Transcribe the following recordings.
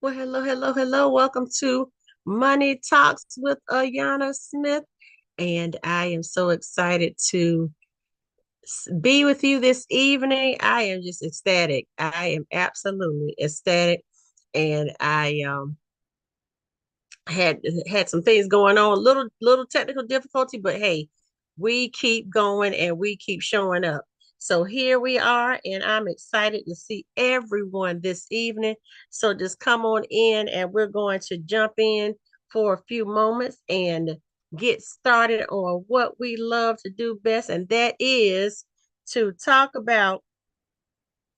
Well, hello, hello, hello. Welcome to Money Talks with Ayanna Smith. And I am so excited to be with you this evening. I am just ecstatic. I am absolutely ecstatic. And I had some things going on, little technical difficulty, but hey, we keep going and we keep showing up. So here we are, and I'm excited to see everyone this evening. So just come on in, and we're going to jump in for a few moments and get started on what we love to do best, and that is to talk about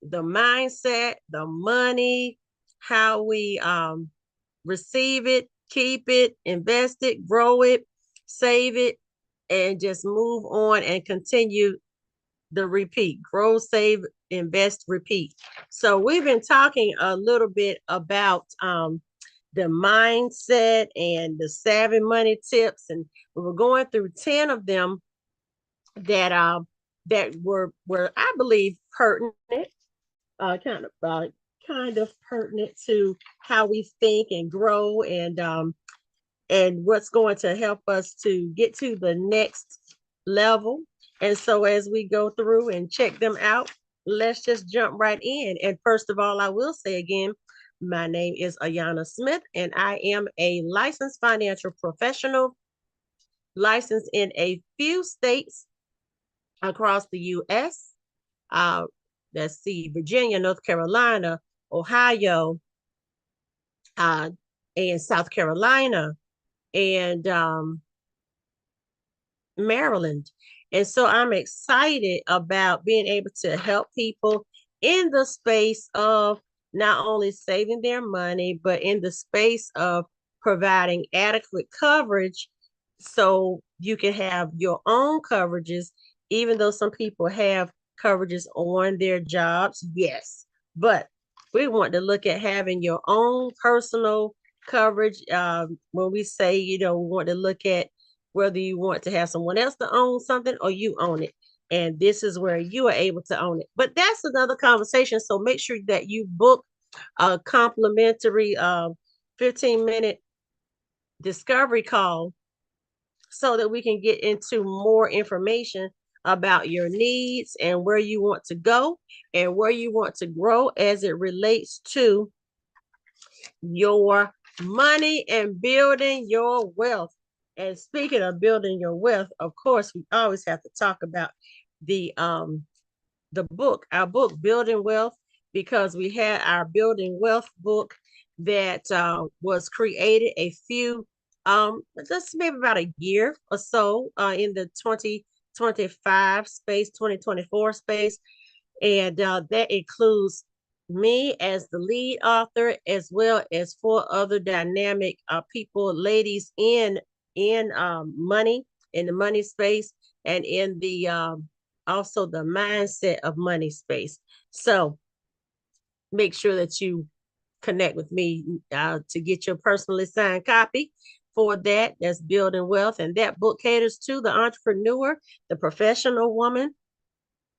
the mindset, the money, how we receive it, keep it, invest it, grow it, save it, and just move on and continue the repeat. Grow, save, invest, repeat. So we've been talking a little bit about the mindset and the savvy money tips, and we were going through 10 of them that were I believe pertinent, uh, kind of uh, kind of pertinent to how we think and grow and what's going to help us to get to the next level. And so as we go through and check them out, let's just jump right in. And first of all, I will say again, my name is Ayanna Smith, and I am a licensed financial professional, licensed in a few states across the U.S. Uh, let's see, Virginia, North Carolina, Ohio, uh, and South Carolina, and Maryland. And so I'm excited about being able to help people in the space of not only saving their money, but in the space of providing adequate coverage so you can have your own coverages, even though some people have coverages on their jobs. Yes, but we want to look at having your own personal coverage. When we say, we want to look at whether you want to have someone else to own something or you own it. And this is where you are able to own it. But that's another conversation. So make sure that you book a complimentary 15-minute discovery call so that we can get into more information about your needs and where you want to go and where you want to grow as it relates to your money and building your wealth. And speaking of building your wealth, of course, we always have to talk about the book, our book, Building Wealth, because we had our Building Wealth book that was created a few, just maybe about a year or so in the 2025 space, 2024 space. And that includes me as the lead author, as well as four other dynamic people, ladies in money, in the money space, and in the also the mindset of money space. So make sure that you connect with me to get your personally signed copy for that. That's Building Wealth, and that book caters to the entrepreneur, the professional woman,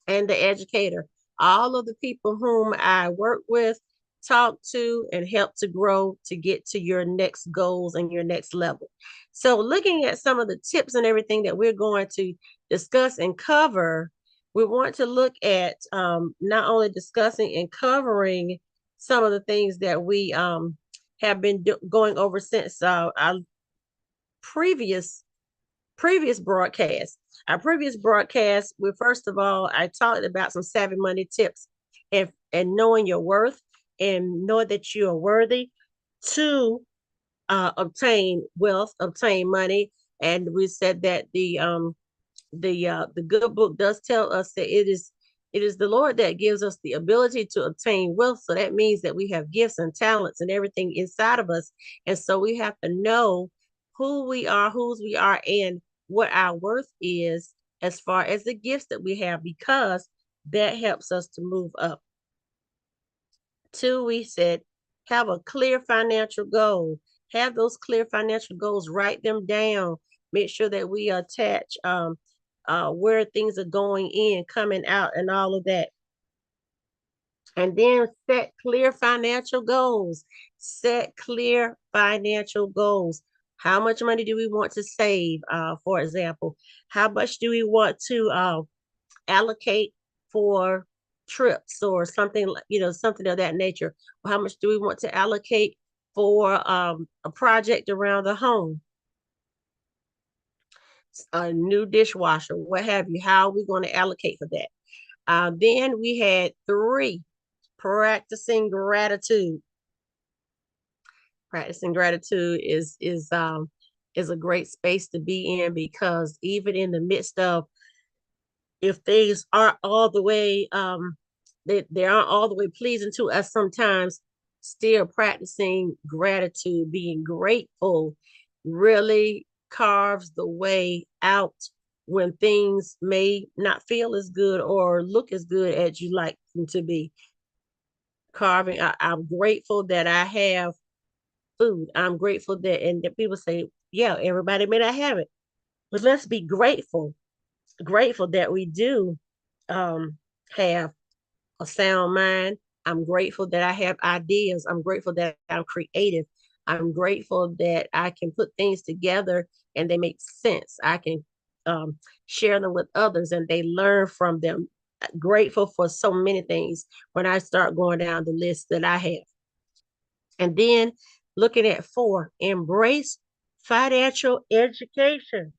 and the educator. All of the people whom I work with, talk to, and help to grow to get to your next goals and your next level. So, looking at some of the tips and everything that we're going to discuss and cover, we want to look at not only discussing and covering some of the things that we have been going over since our previous previous broadcast. Our previous broadcast, we first of all, I talked about some savvy money tips and knowing your worth and knowing that you are worthy to obtain wealth, obtain money. And we said that the good book does tell us that it is the Lord that gives us the ability to obtain wealth. So that means that we have gifts and talents and everything inside of us. And so we have to know who we are, whose we are, and what our worth is as far as the gifts that we have, because that helps us to move up. Two, we said, have a clear financial goal. Have those clear financial goals, write them down. Make sure that we attach where things are going in, coming out, and all of that. And then set clear financial goals. Set clear financial goals. How much money do we want to save? For example, how much do we want to allocate for trips or something, something of that nature? How much do we want to allocate for a project around the home, a new dishwasher, what have you? How are we going to allocate for that? Then we had three, practicing gratitude. Practicing gratitude is a great space to be in, because even in the midst of, if things aren't all the way they aren't all the way pleasing to us sometimes, still practicing gratitude, being grateful, really carves the way out when things may not feel as good or look as good as you like them to be. I'm grateful that I have food. I'm grateful and that people say, yeah, everybody may not have it, but let's be grateful that we do have a sound mind. I'm grateful that I have ideas. I'm grateful that I'm creative. I'm grateful that I can put things together and they make sense. I can share them with others and they learn from them. Grateful for so many things when I start going down the list that I have. And then looking at four, embrace financial education.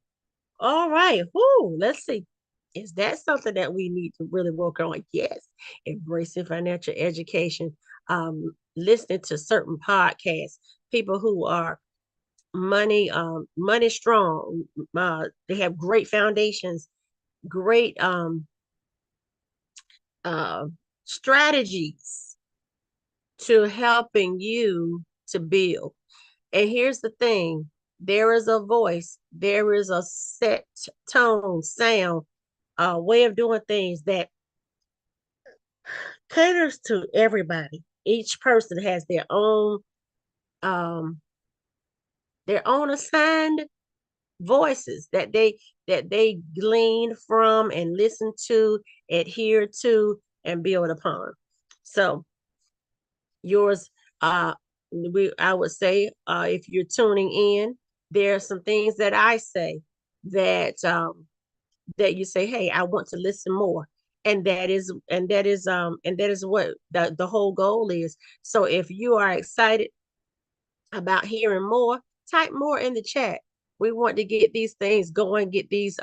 All right. Whoo, let's see. Is that something that we need to really work on? Yes. Embracing financial education, listening to certain podcasts, people who are money strong. They have great foundations, great uh, strategies to helping you to build. And here's the thing, there is a voice, there is a set tone, sound, way of doing things that caters to everybody. Each person has um, their own assigned voices that they glean from and listen to, adhere to, and build upon. So yours, I would say, if you're tuning in, there are some things that I say that that you say, hey, I want to listen more. And that is what the whole goal is. So if you are excited about hearing more, type more in the chat. We want to get these things going, get this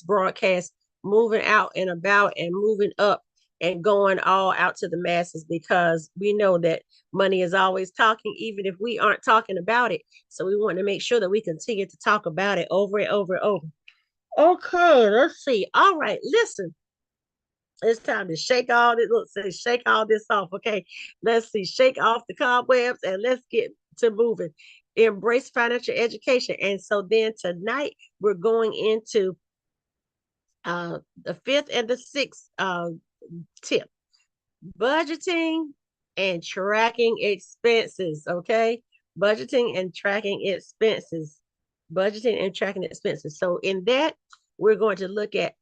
broadcast moving out and about and moving up and going all out to the masses, because we know that money is always talking, even if we aren't talking about it. So we want to make sure that we continue to talk about it over and over and over. Okay, let's see. All right, listen. It's time to shake all this. Look, say shake all this off. Okay, let's see. Shake off the cobwebs and let's get to moving. Embrace financial education. And so then tonight we're going into the fifth and the sixth tip: budgeting and tracking expenses. Okay, budgeting and tracking expenses. Budgeting and tracking expenses. So in that, we're going to look at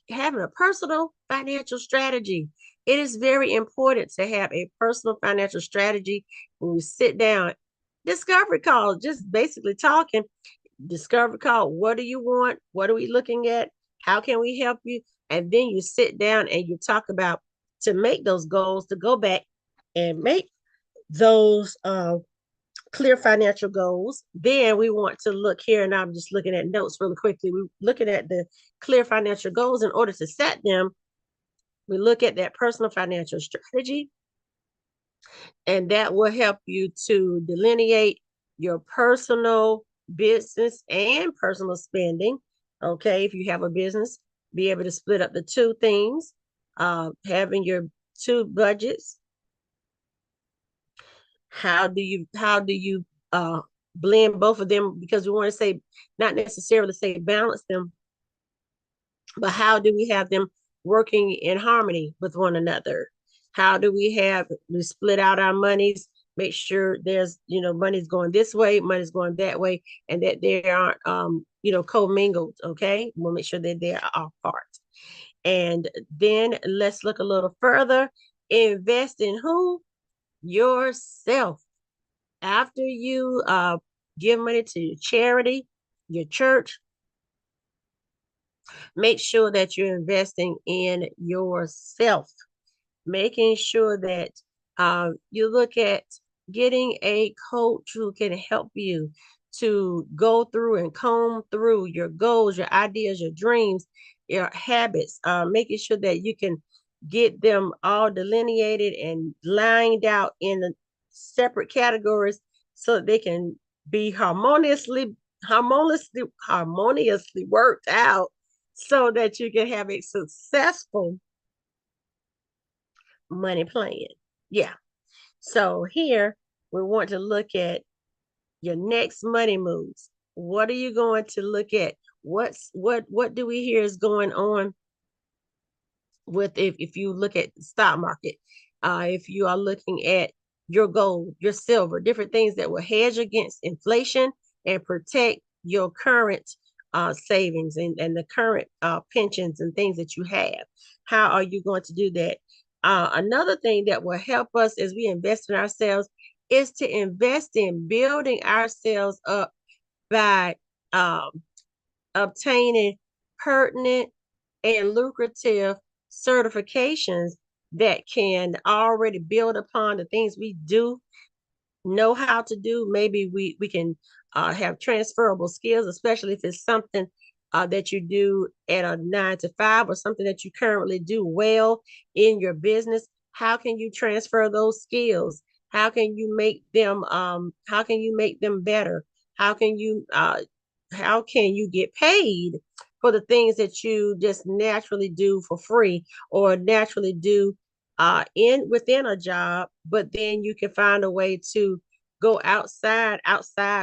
having a personal financial strategy. It is very important to have a personal financial strategy. When we sit down, discovery call, just basically talking, discovery call. What do you want? What are we looking at? How can we help you? And then you sit down and you talk about, to make those goals, to go back and make those clear financial goals. Then we want to look here, and I'm just looking at notes really quickly. We're looking at the clear financial goals. In order to set them, we look at that personal financial strategy, and that will help you to delineate your personal, business, and personal spending. Okay, if you have a business, be able to split up the two things, having your two budgets. How do you blend both of them? Because we want to say, not necessarily say balance them, but how do we have them working in harmony with one another? How do we split out our monies, make sure there's, money's going this way, money's going that way, and that they aren't commingled. Okay, we'll make sure that they are apart. And then let's look a little further. Invest in who? Yourself. After you give money to your charity, your church, make sure that you're investing in yourself, making sure that you look at getting a coach who can help you to go through and comb through your goals, your ideas, your dreams, your habits, making sure that you can get them all delineated and lined out in the separate categories so that they can be harmoniously worked out so that you can have a successful money plan. Yeah. So here we want to look at your next money moves. What are you going to look at? What do we hear is going on with if you look at the stock market, if you are looking at your gold, your silver, different things that will hedge against inflation and protect your current savings and the current pensions and things that you have. How are you going to do that? Another thing that will help us as we invest in ourselves is to invest in building ourselves up by um, obtaining pertinent and lucrative certifications that can already build upon the things we do know how to do. Maybe we can have transferable skills, especially if it's something that you do at a 9 to 5 or something that you currently do well in your business. How can you transfer those skills? How can you make them? How can you make them better? How can you? How can you get paid for the things that you just naturally do for free or naturally do in within a job, but then you can find a way to go outside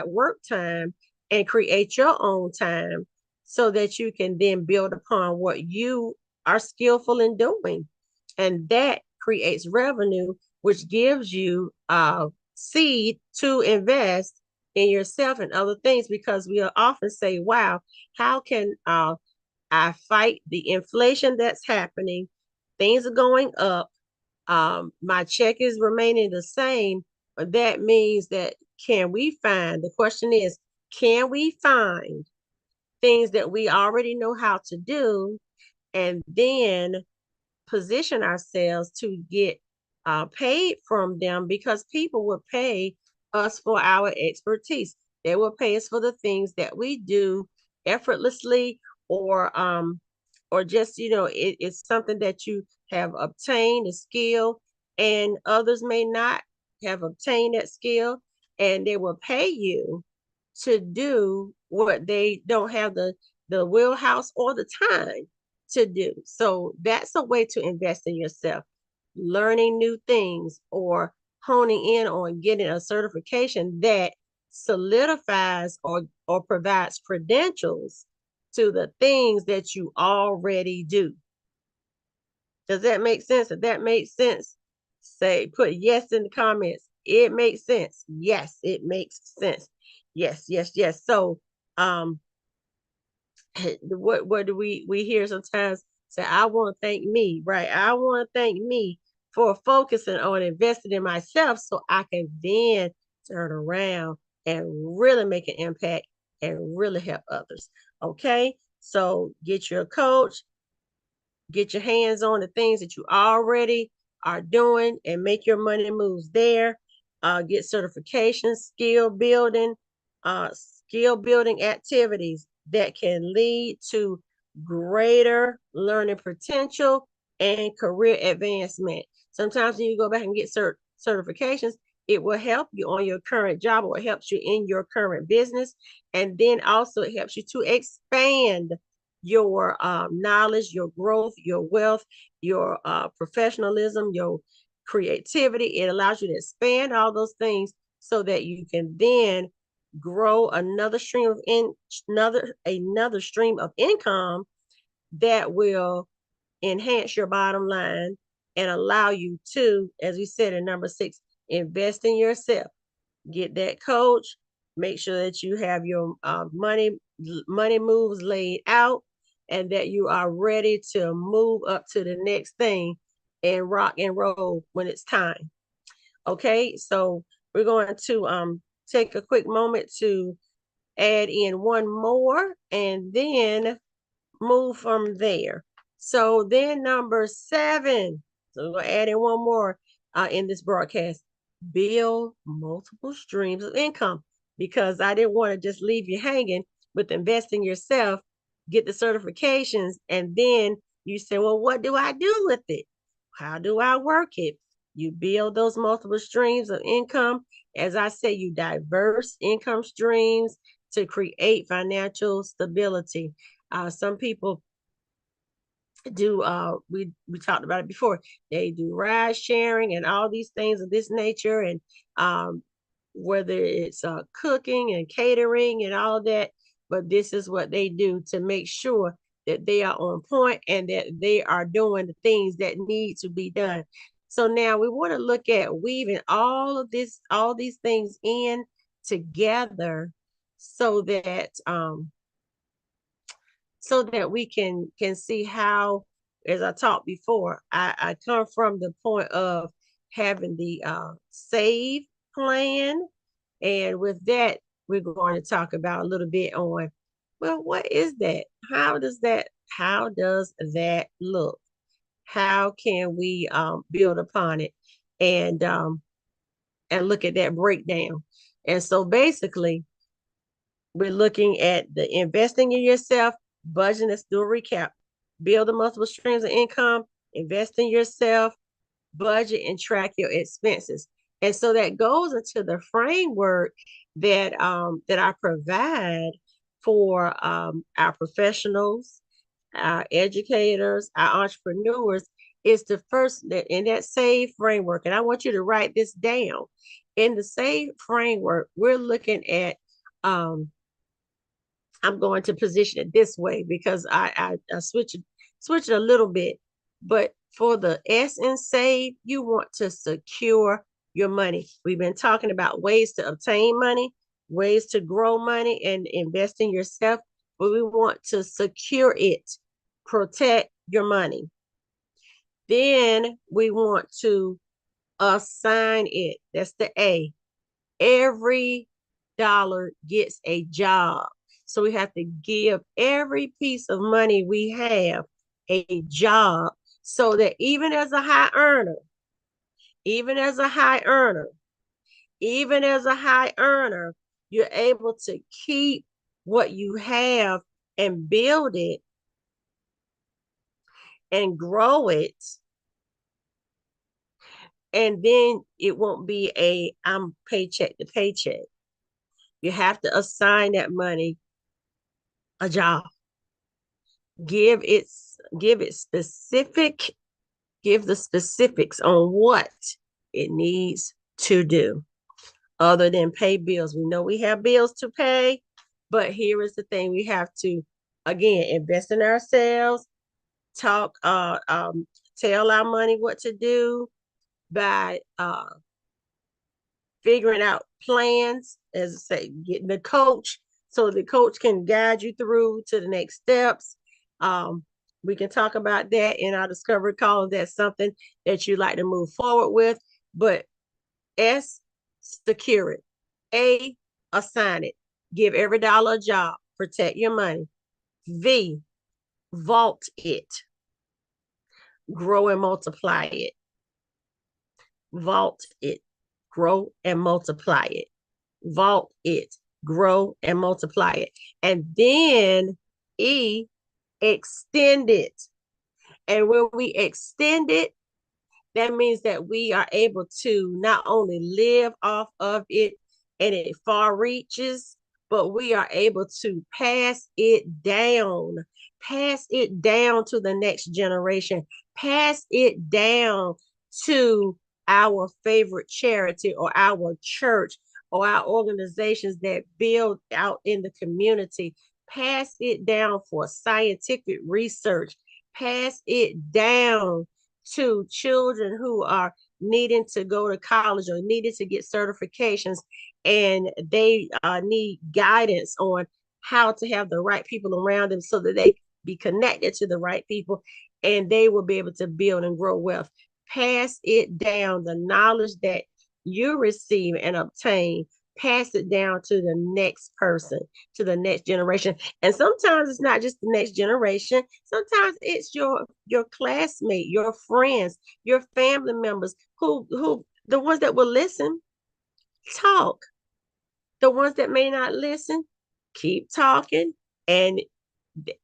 work time and create your own time so that you can then build upon what you are skillful in doing. And that creates revenue, which gives you seed to invest in yourself and other things because we often say, wow, how can I fight the inflation that's happening? Things are going up, my check is remaining the same, but that means that the question is, can we find things that we already know how to do and then position ourselves to get paid from them because people will pay us for our expertise. They will pay us for the things that we do effortlessly or just it's something that you have obtained a skill and others may not have obtained that skill and they will pay you to do what they don't have the wheelhouse or the time to do. So that's a way to invest in yourself, learning new things or honing in on getting a certification that solidifies or provides credentials to the things that you already do. Does that make sense? If that makes sense, say put yes in the comments. It makes sense. Yes, it makes sense. Yes, yes, yes. So what do we hear sometimes say, I want to thank me, right? I want to thank me for focusing on investing in myself so I can then turn around and really make an impact and really help others. Okay. So get your coach, get your hands on the things that you already are doing and make your money moves there. Get certifications, skill building activities that can lead to greater learning potential and career advancement. Sometimes when you go back and get certifications, it will help you on your current job or it helps you in your current business. And then also it helps you to expand your knowledge, your growth, your wealth, your professionalism, your creativity. It allows you to expand all those things so that you can then grow another stream of income that will enhance your bottom line and allow you to, as we said in number 6, invest in yourself. Get that coach. Make sure that you have your money moves laid out and that you are ready to move up to the next thing and rock and roll when it's time. Okay, so we're going to take a quick moment to add in one more and then move from there. So then number 7. So we're going to add in one more in this broadcast. Build multiple streams of income, because I didn't want to just leave you hanging with investing yourself, get the certifications, and then you say, well, what do I do with it? How do I work it? You build those multiple streams of income. As I say, you diverse income streams to create financial stability. Some people do we talked about it before. They do ride sharing and all these things of this nature, and um whether it's cooking and catering and all of that, but this is what they do to make sure that they are on point and that they are doing the things that need to be done. So now we want to look at weaving all these things in together, so that we can see how, as I talked before, I come from the point of having the save plan, and with that we're going to talk about a little bit on, well, what is that? How does that look? How can we build upon it, and and look at that breakdown? And so basically we're looking at the investing in yourself, budgeting. Let's do a recap. Build the multiple streams of income, invest in yourself, budget, and track your expenses. And so that goes into the framework that I provide for our professionals, our educators, our entrepreneurs. Is the first that in that SAVE framework, and I want you to write this down. In the SAVE framework, we're looking at I'm going to position it this way because I switch it a little bit. But for the S in save, you want to secure your money. We've been talking about ways to obtain money, ways to grow money and invest in yourself, but we want to secure it, protect your money. Then we want to assign it. That's the A. Every dollar gets a job. So we have to give every piece of money we have a job, so that even as a high earner, even as a high earner, even as a high earner, you're able to keep what you have and build it and grow it. And then it won't be I'm paycheck to paycheck. You have to assign that money a job. Give it specific, give the specifics on what it needs to do other than pay bills. We know we have bills to pay, but here is the thing: we have to, again, invest in ourselves, talk tell our money what to do by figuring out plans, as I say, getting the coach so the coach can guide you through to the next steps. Um, we can talk about that in our discovery call if that's something that you'd like to move forward with. But S, secure it. A, assign it. Give every dollar a job. Protect your money. V, vault it. Grow and multiply it. Vault it. Grow and multiply it. Vault it. Grow and multiply it. And then E, extend it. And when we extend it, that means that we are able to not only live off of it and it far reaches, but we are able to pass it down to the next generation, pass it down to our favorite charity or our church or our organizations that build out in the community. Pass it down for scientific research. Pass it down to children who are needing to go to college or needing to get certifications, and they need guidance on how to have the right people around them so that they be connected to the right people and they will be able to build and grow wealth. Pass it down. The knowledge that you receive and obtain, pass it down to the next person, to the next generation. And sometimes it's not just the next generation. Sometimes it's your classmate, your friends, your family members who the ones that will listen, talk. The ones that may not listen, keep talking, and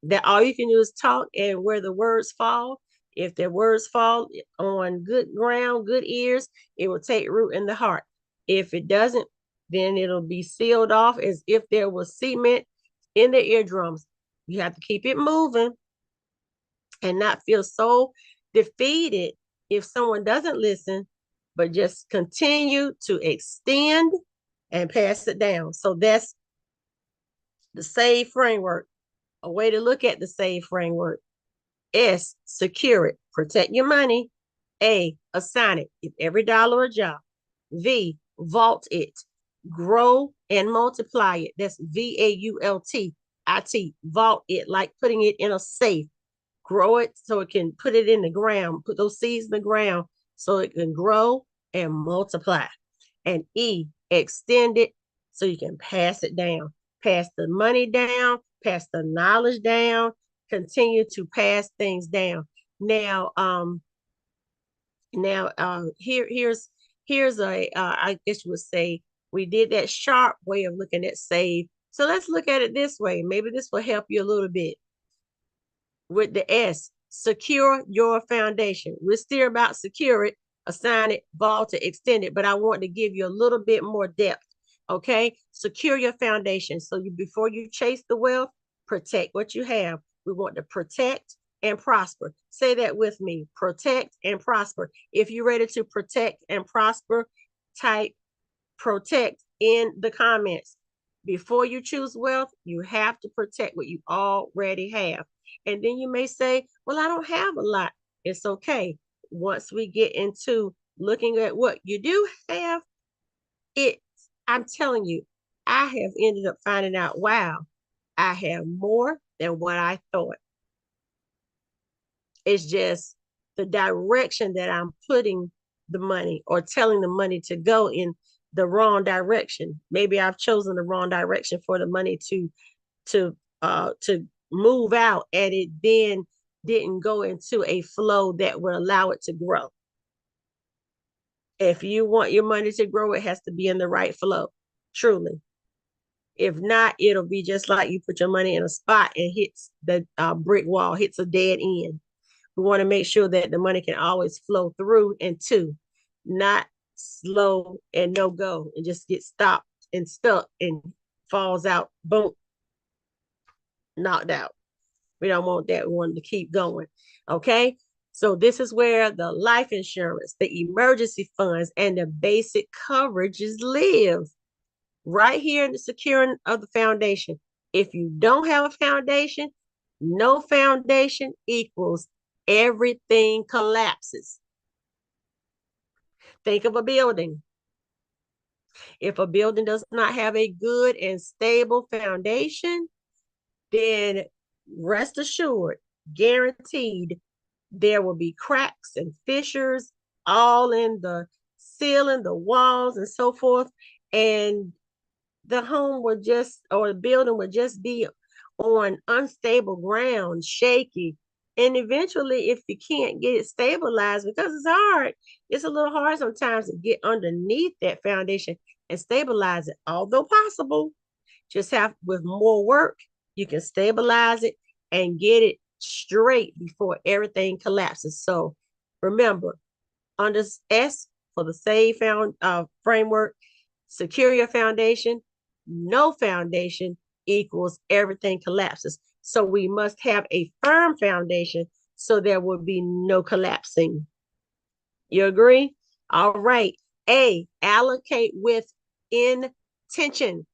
that all you can do is talk, and where the words fall, if the words fall on good ground, good ears, it will take root in the heart. If it doesn't, then it'll be sealed off as if there was cement in the eardrums. You have to keep it moving and not feel so defeated if someone doesn't listen, but just continue to extend and pass it down. So that's the SAVE framework. A way to look at the SAVE framework. S, secure it. Protect your money. A, assign it. Give every dollar a job. V, vault it. Grow and multiply it. That's VAULT. Vault it, like putting it in a safe. Grow it so it can put it in the ground. Put those seeds in the ground so it can grow and multiply. And E, extend it so you can pass it down. Pass the money down, pass the knowledge down, continue to pass things down. Now, here's a I guess you would say we did that sharp way of looking at save. So let's look at it this way. Maybe this will help you a little bit. With the S, secure your foundation. We're still about secure it, assign it, vault it, extend it, but I want to give you a little bit more depth. Okay, secure your foundation. So before you chase the wealth, protect what you have. We want to protect and prosper. Say that with me: protect and prosper. If you're ready to protect and prosper, type protect in the comments. Before you choose wealth, you have to protect what you already have. And then you may say, well, I don't have a lot. It's okay. Once we get into looking at what you do have, it, I'm telling you, I have ended up finding out, wow, I have more than what I thought. It's just the direction that I'm putting the money or telling the money to go in the wrong direction. Maybe I've chosen the wrong direction for the money to move out, and it then didn't go into a flow that would allow it to grow. If you want your money to grow, it has to be in the right flow, truly. If not, it'll be just like you put your money in a spot and hits the brick wall, hits a dead end. We want to make sure that the money can always flow through and to, not slow and no go and just get stopped and stuck and falls out, boom, knocked out. We don't want that. We want to keep going. Okay. So this is where the life insurance, the emergency funds, and the basic coverages live. Right here in the securing of the foundation. If you don't have a foundation, no foundation equals everything collapses. Think of a building. If a building does not have a good and stable foundation, then rest assured, guaranteed, there will be cracks and fissures all in the ceiling, the walls, and so forth. And the home would just, or the building would just be on unstable ground, shaky. And eventually, if you can't get it stabilized, because it's hard, it's a little hard sometimes to get underneath that foundation and stabilize it, although possible. Just have, with more work, you can stabilize it and get it straight before everything collapses. So remember, under S for the SAVE framework, secure your foundation. No foundation equals everything collapses. So we must have a firm foundation so there will be no collapsing. You agree? All right. A, allocate with intention.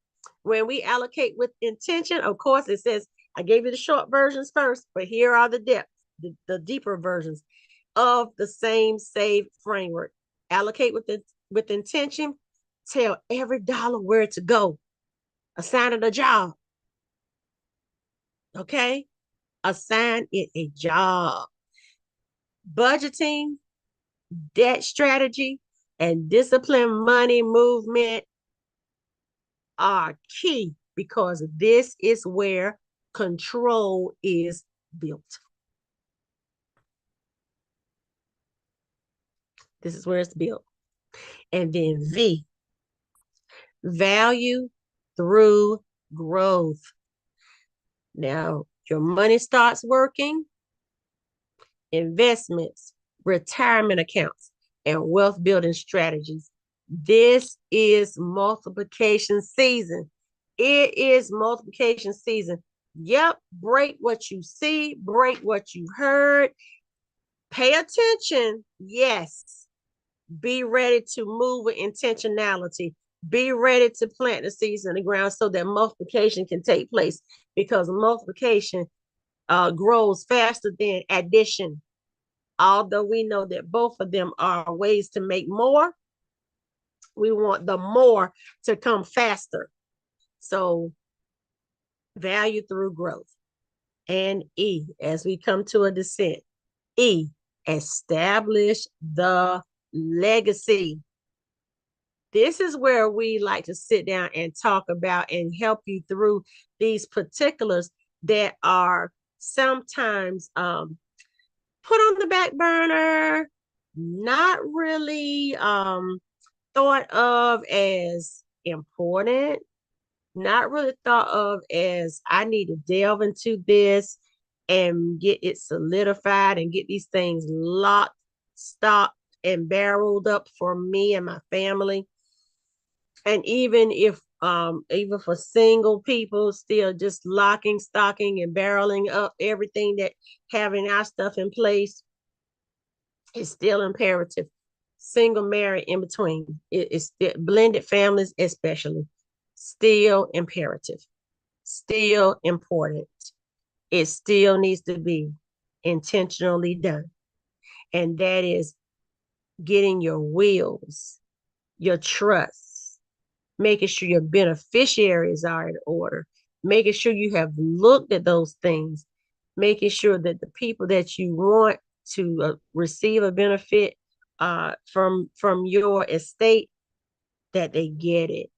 When we allocate with intention, of course, it says, I gave you the short versions first, but here are the depths, the deeper versions of the same SAVE framework. Allocate with intention. Tell every dollar where to go. Assign it a job. Okay? Assign it a job. Budgeting, debt strategy, and disciplined money movement are key because this is where control is built. This is where it's built. And then V, value through growth. Now, your money starts working, investments, retirement accounts, and wealth building strategies. This is multiplication season. It is multiplication season. Yep, break what you see, break what you heard, pay attention. Yes, be ready to move with intentionality. Be ready to plant the seeds in the ground so that multiplication can take place because multiplication grows faster than addition. Although we know that both of them are ways to make more, we want the more to come faster. So, value through growth. And E, as we come to a descent, E, establish the legacy. This is where we like to sit down and talk about and help you through these particulars that are sometimes put on the back burner, not really thought of as important, not really thought of as I need to delve into this and get it solidified and get these things locked, stocked, and barreled up for me and my family. And even for single people, still just locking, stocking, and barreling up everything that having our stuff in place is still imperative. Single, married, in between, it's still, blended families especially, still imperative, still important. It still needs to be intentionally done, and that is getting your wills, your trusts, making sure your beneficiaries are in order, making sure you have looked at those things, making sure that the people that you want to receive a benefit from your estate, that they get it.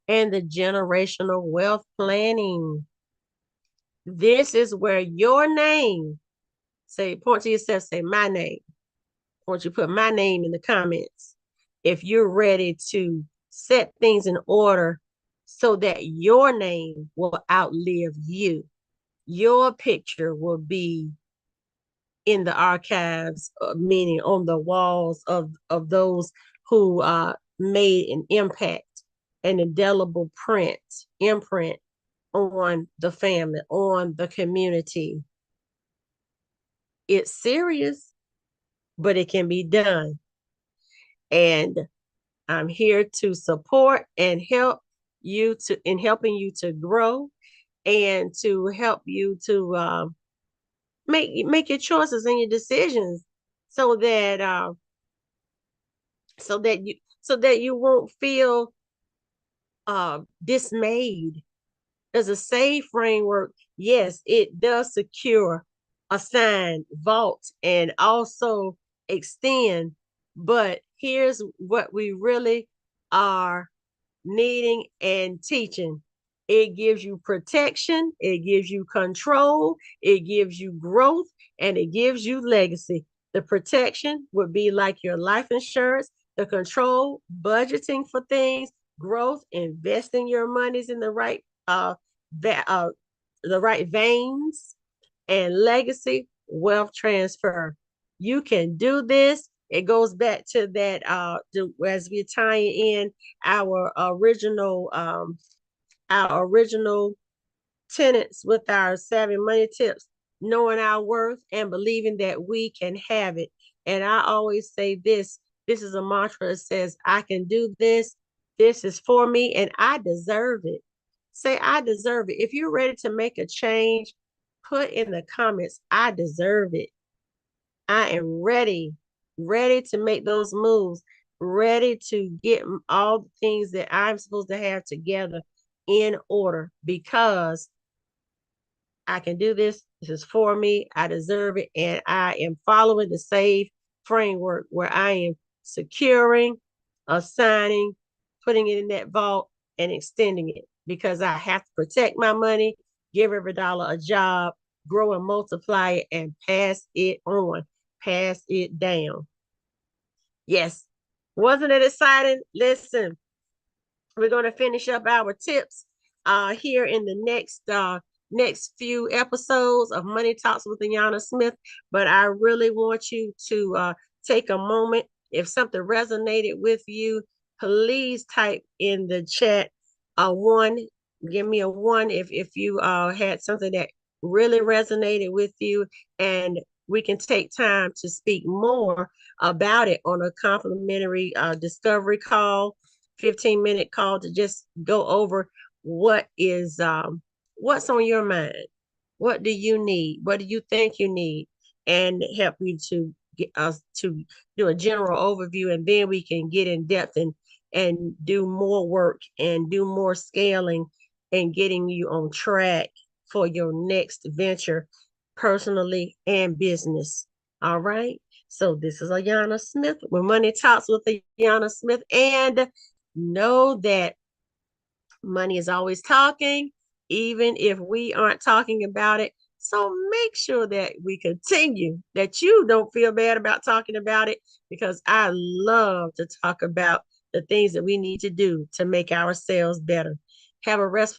And the generational wealth planning. This is where your name, say, point to yourself, say my name. I want you to put my name in the comments if you're ready to set things in order so that your name will outlive you. Your picture will be in the archives, meaning on the walls of those who made an impact, an indelible imprint on the family, on the community. It's serious, but it can be done. And I'm here to support and help you to in helping you to grow and to help you to make your choices and your decisions so that so that you won't feel dismayed. There's a SAVE framework. Yes, it does secure, assign, vault, and also extend. But here's what we really are needing and teaching. It gives you protection, it gives you control, it gives you growth, and it gives you legacy. The protection would be like your life insurance, the control, budgeting for things, growth, investing your monies in that the right veins, and legacy, wealth transfer. You can do this. It goes back to that as we're tying in our original tenets with our savvy money tips, knowing our worth and believing that we can have it. And I always say this is a mantra that says, I can do this. This is for me and I deserve it. Say, I deserve it. If you're ready to make a change, put in the comments, I deserve it. I am ready to make those moves, ready to get all the things that I'm supposed to have together in order because I can do this. This is for me. I deserve it. And I am following the SAVE framework where I am securing, assigning, putting it in that vault, and extending it because I have to protect my money, give every dollar a job, grow and multiply it, and pass it on, pass it down. Yes. Wasn't it exciting? Listen, we're going to finish up our tips here in the next few episodes of Money Talks with Ayanna Smith. But I really want you to take a moment. If something resonated with you, please type in the chat a one. Give me a one if you had something that really resonated with you, and we can take time to speak more about it on a complimentary discovery call, 15-minute call to just go over what is what's on your mind. What do you need? What do you think you need? And help you to get us to do a general overview, and then we can get in depth and do more work and do more scaling and getting you on track for your next venture, personally and business. All right. So this is Ayanna Smith with Money Talks with Ayanna Smith, and know that money is always talking, even if we aren't talking about it. So make sure that we continue, that you don't feel bad about talking about it, because I love to talk about the things that we need to do to make ourselves better. Have a restful